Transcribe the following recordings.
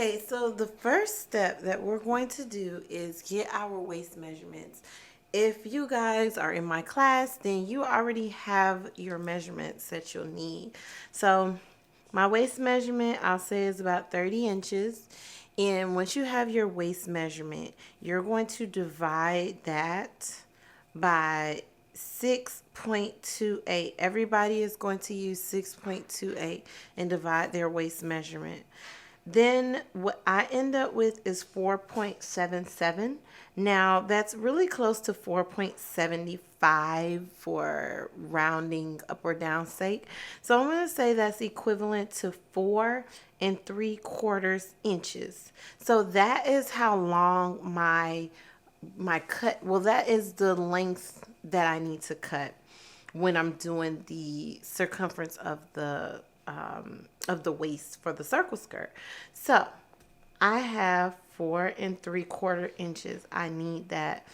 Okay, so the first step that we're going to do is get our waist measurements. If you guys are in my class, then you already have your measurements that you'll need. So my waist measurement, I'll say, is about 30 inches. And once you have your waist measurement, you're going to divide that by 6.28. Everybody is going to use 6.28 and divide their waist measurement. Then what I end up with is 4.77. Now that's really close to 4.75 for rounding up or down sake. So I'm going to say that's equivalent to 4 3/4 inches. So that is how long my cut, well, that is the length that I need to cut when I'm doing the circumference of the waist for the circle skirt. So I have 4 3/4 inches. I need that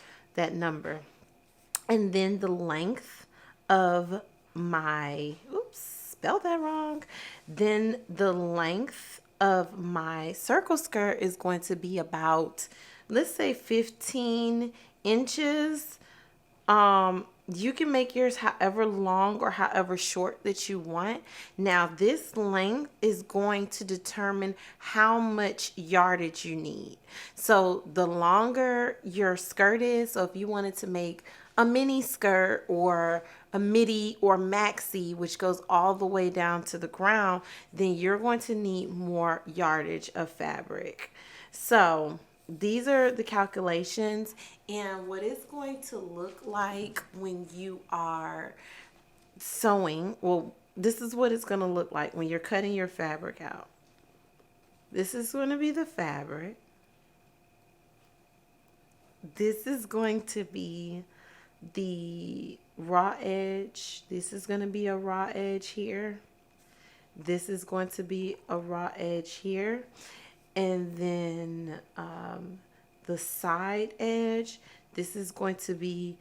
number. And then the length of my, oops, spelled that wrong. Then the length of my circle skirt is going to be about, let's say, 15 inches. You can make yours however long or however short that you want. Now, this length is going to determine how much yardage you need. So the longer your skirt is, so if you wanted to make a mini skirt or a midi or maxi, which goes all the way down to the ground, then you're going to need more yardage of fabric. So these are the calculations and what it's going to look like when you are sewing. Well, this is what it's going to look like when you're cutting your fabric out. This is going to be the fabric. This is going to be the raw edge. This is going to be a raw edge here. This is going to be a raw edge here. And then the side edge, this is going to be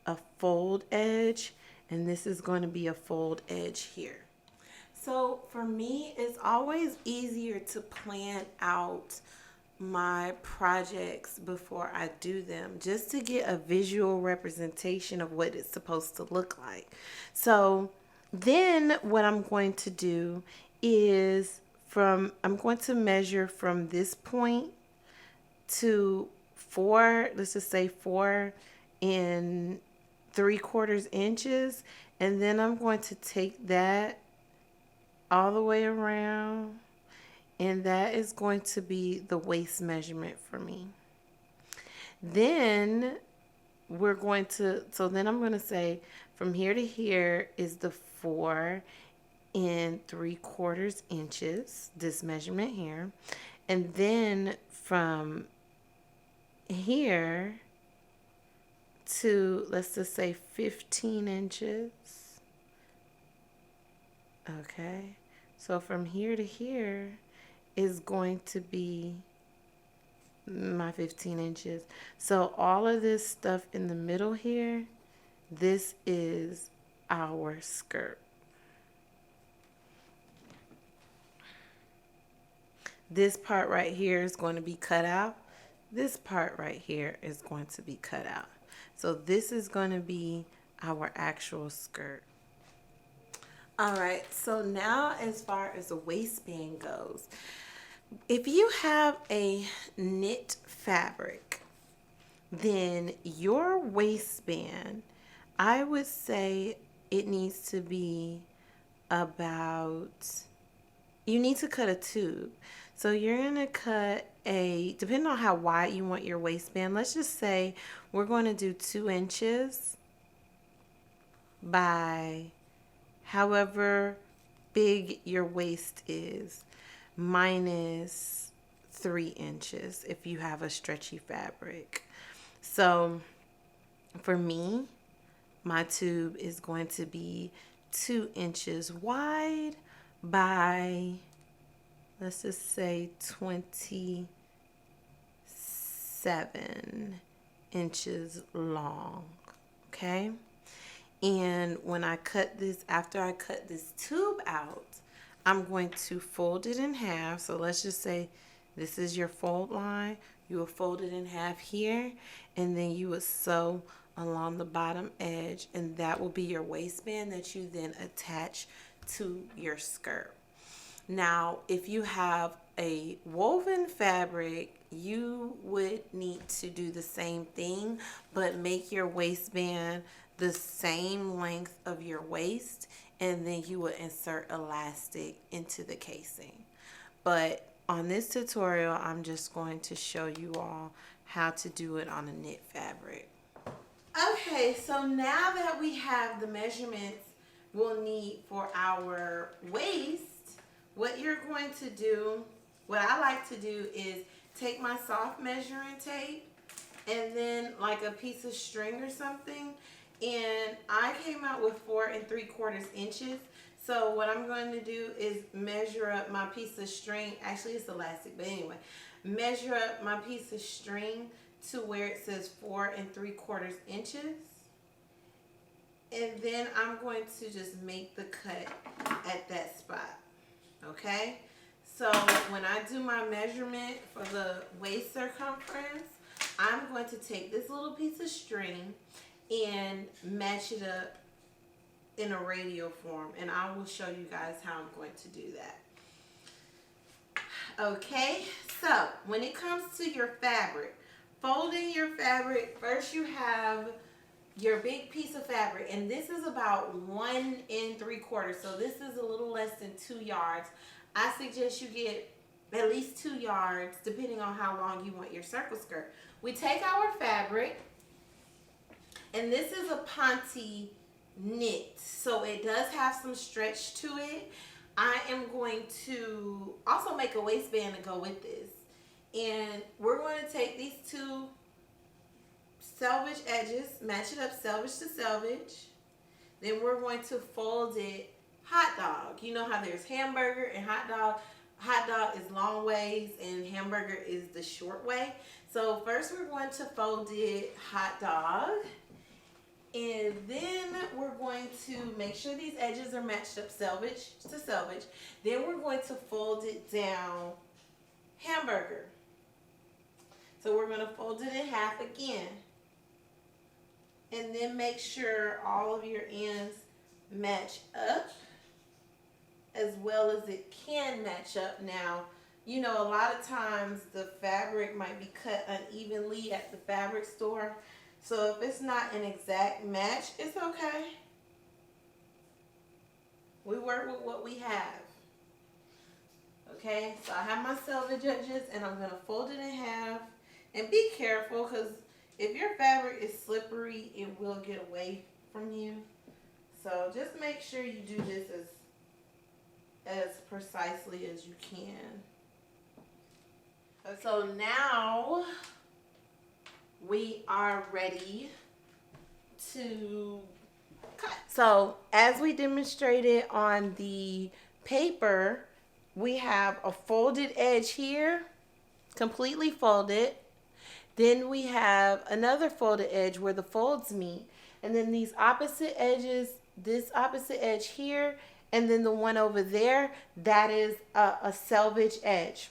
a fold edge, and this is going to be a fold edge here. So for me, it's always easier to plan out my projects before I do them, just to get a visual representation of what it's supposed to look like. So then what I'm going to do is I'm going to measure from this point to 4, let's just say 4 3/4 inches. And then I'm going to take that all the way around. And that is going to be the waist measurement for me. Then then I'm going to say from here to here is the 4 3/4 inches, this measurement here. And then from here to, let's just say, 15 inches. Okay. So from here to here is going to be my 15 inches. So all of this stuff in the middle here, this is our skirt. This part right here is going to be cut out. This part right here is going to be cut out. So this is going to be our actual skirt. All right, so now as far as the waistband goes, if you have a knit fabric, then your waistband, I would say it needs to be about, you need to cut a tube. So you're going to cut depending on how wide you want your waistband, let's just say we're going to do 2 inches by however big your waist is, minus 3 inches if you have a stretchy fabric. So for me, my tube is going to be 2 inches wide by, let's just say, 27 inches long. Okay. And when I cut this, after I cut this tube out, I'm going to fold it in half. So let's just say This is your fold line. You will fold it in half here, and then you would sew along the bottom edge, and that will be your waistband that you then attach to your skirt. Now, if you have a woven fabric, you would need to do the same thing, but make your waistband the same length of your waist, and then you would insert elastic into the casing. But on this tutorial, I'm just going to show you all how to do it on a knit fabric. Okay, so now that we have the measurements we'll need for our waist, what you're going to do, what I like to do is take my soft measuring tape and then like a piece of string or something, and I came out with 4 3/4 inches. So what I'm going to do is measure up my piece of string. Actually, it's elastic, but anyway, measure up my piece of string to where it says 4 3/4 inches. And then I'm going to just make the cut at that spot. Okay? So when I do my measurement for the waist circumference, I'm going to take this little piece of string and match it up in a radial form, and I will show you guys how I'm going to do that. Okay, so when it comes to your fabric, folding your fabric, first you have your big piece of fabric, and this is about 1 3/4, so this is a little less than 2 yards. I suggest you get at least 2 yards depending on how long you want your circle skirt. We take our fabric, and this is a ponte knit, so it does have some stretch to it. I am going to also make a waistband to go with this, and we're going to take these two selvage edges, match it up selvage to selvage, then we're going to fold it hot dog. You know how there's hamburger and hot dog. Hot dog is long ways and hamburger is the short way. So first we're going to fold it hot dog, and then we're going to make sure these edges are matched up selvage to selvage. Then we're going to fold it down hamburger. So we're going to fold it in half again. And then make sure all of your ends match up as well as it can match up. Now, you know, a lot of times the fabric might be cut unevenly at the fabric store. So if it's not an exact match, it's okay. We work with what we have. Okay, so I have my selvage edges, and I'm going to fold it in half. And be careful, because if your fabric is slippery, it will get away from you. So just make sure you do this as precisely as you can. So now we are ready to cut. So as we demonstrated on the paper, we have a folded edge here, completely folded. Then we have another folded edge where the folds meet. And then these opposite edges, this opposite edge here, and then the one over there, that is a selvage edge.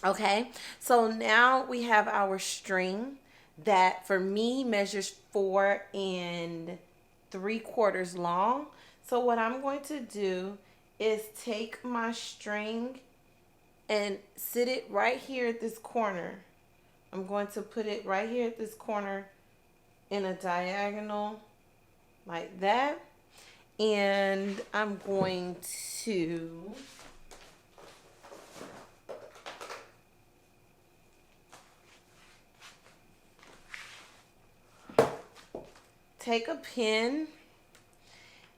Okay, so now we have our string that for me measures 4 3/4 long. So what I'm going to do is take my string and sit it right here at this corner. I'm going to put it right here at this corner in a diagonal like that. And I'm going to take a pin,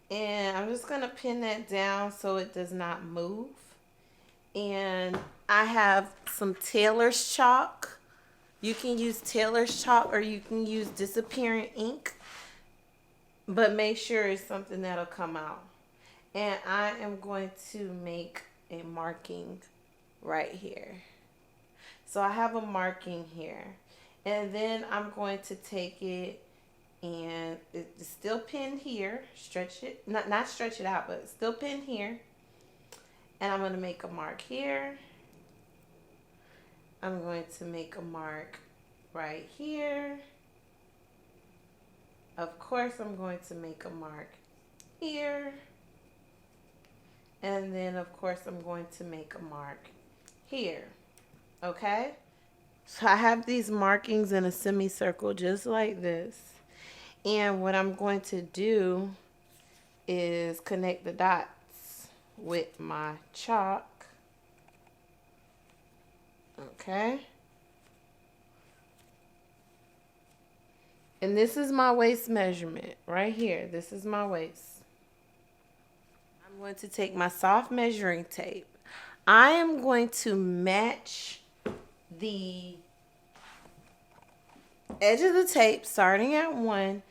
and I'm just going to pin that down so it does not move. And I have some tailor's chalk. You can use tailor's chalk or you can use disappearing ink, but make sure it's something that'll come out. And I am going to make a marking right here. So I have a marking here, and then I'm going to take it, and it's still pinned here. Stretch it, not stretch it out, but it's still pinned here. And I'm going to make a mark here. I'm going to make a mark right here. Of course, I'm going to make a mark here. And then, of course, I'm going to make a mark here. Okay? So I have these markings in a semicircle just like this. And what I'm going to do is connect the dots with my chalk. Okay? And this is my waist measurement right here. This is my waist. I'm going to take my soft measuring tape. I am going to match the edge of the tape starting at 1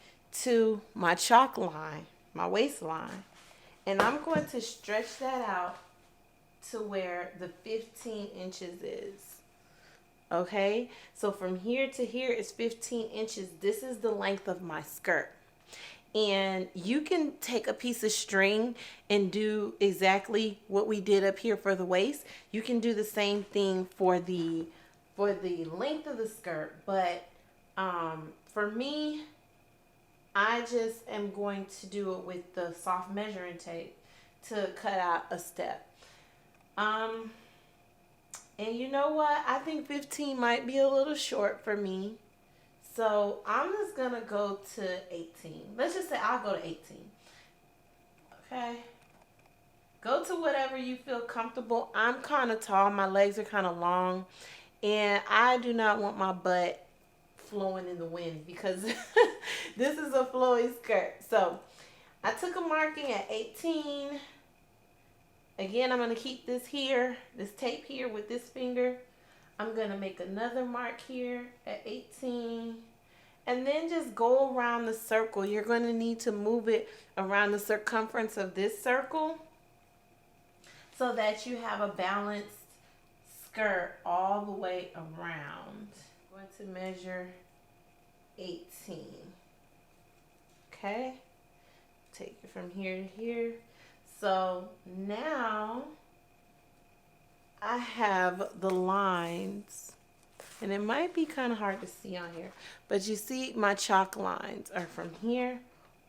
to my chalk line, my waistline. And I'm going to stretch that out to where the 15 inches is. Okay, so from here to here is 15 inches. This is the length of my skirt. And you can take a piece of string and do exactly what we did up here for the waist. You can do the same thing for the length of the skirt. But for me, I just am going to do it with the soft measuring tape to cut out a step. And you know what? I think 15 might be a little short for me. So I'm just going to go to 18. Let's just say I'll go to 18. Okay. Go to whatever you feel comfortable. I'm kind of tall. My legs are kind of long. And I do not want my butt flowing in the wind because this is a flowy skirt. So I took a marking at 18. Again, I'm going to keep this here, this tape here with this finger. I'm going to make another mark here at 18. And then just go around the circle. You're going to need to move it around the circumference of this circle so that you have a balanced skirt all the way around. I'm going to measure 18. Okay? Take it from here to here. So now I have the lines, and it might be kind of hard to see on here, but you see my chalk lines are from here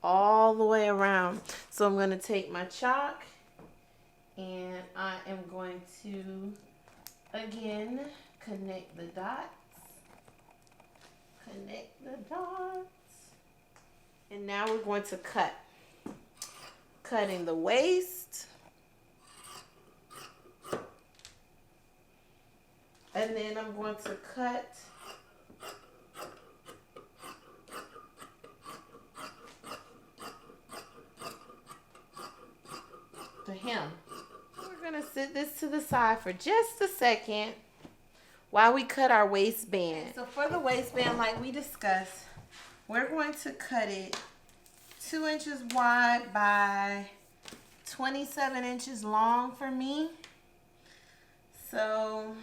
all the way around. So I'm going to take my chalk and I am going to, again, connect the dots. Connect the dots. And now we're going to cut. Cutting the waist. And then I'm going to cut the hem. We're going to set this to the side for just a second while we cut our waistband. So for the waistband, like we discussed, we're going to cut it 2 inches wide by 27 inches long for me. So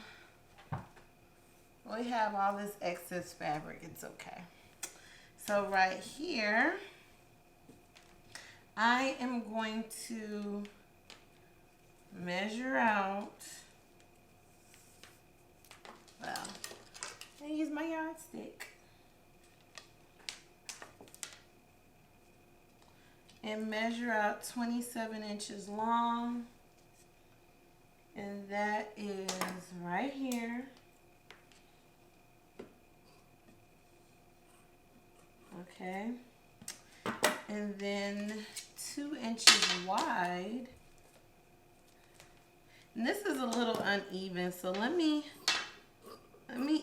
we have all this excess fabric. It's okay. So right here, I am going to measure out. Well, I use my yardstick. And measure out 27 inches long. And that is right here. Okay. And then 2 inches wide. And this is a little uneven, so let me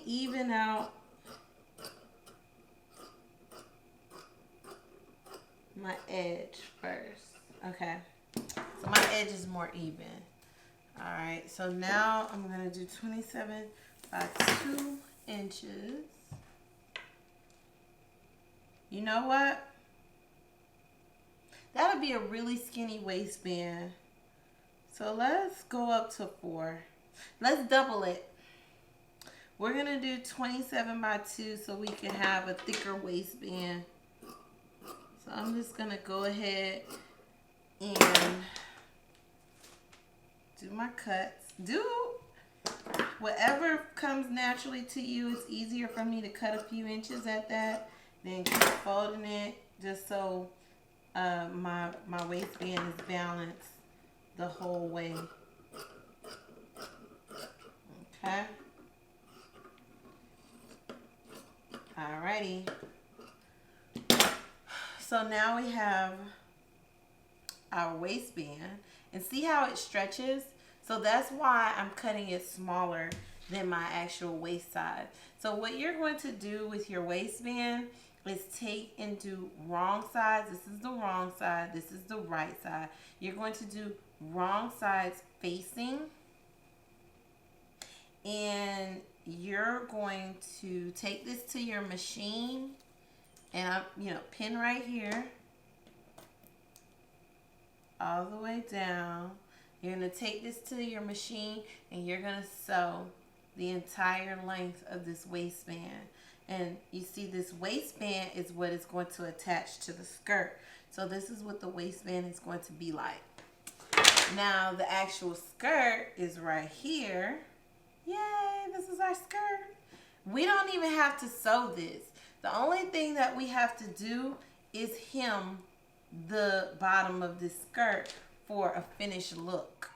even out my edge first. Okay, so my edge is more even. All right, so now I'm gonna do 27 by 2 inches. You know what? That'll be a really skinny waistband. So let's go up to 4. Let's double it. We're gonna do 27 by 2 so we can have a thicker waistband. So I'm just gonna go ahead and do my cuts. whatever comes naturally to you. It's easier for me to cut a few inches at that than keep folding it, just so my waistband is balanced the whole way. Okay. Alrighty. So now we have our waistband, and see how it stretches? So that's why I'm cutting it smaller than my actual waist size. So what you're going to do with your waistband is take and do wrong sides. This is the wrong side. This is the right side. You're going to do wrong sides facing, and you're going to take this to your machine, and I'm, pin right here all the way down. You're going to take this to your machine, and you're going to sew the entire length of this waistband. And you see, this waistband is what is going to attach to the skirt. So this is what the waistband is going to be like. Now the actual skirt is right here. Yay, this is our skirt. We don't even have to sew this. The only thing that we have to do is hem the bottom of this skirt for a finished look.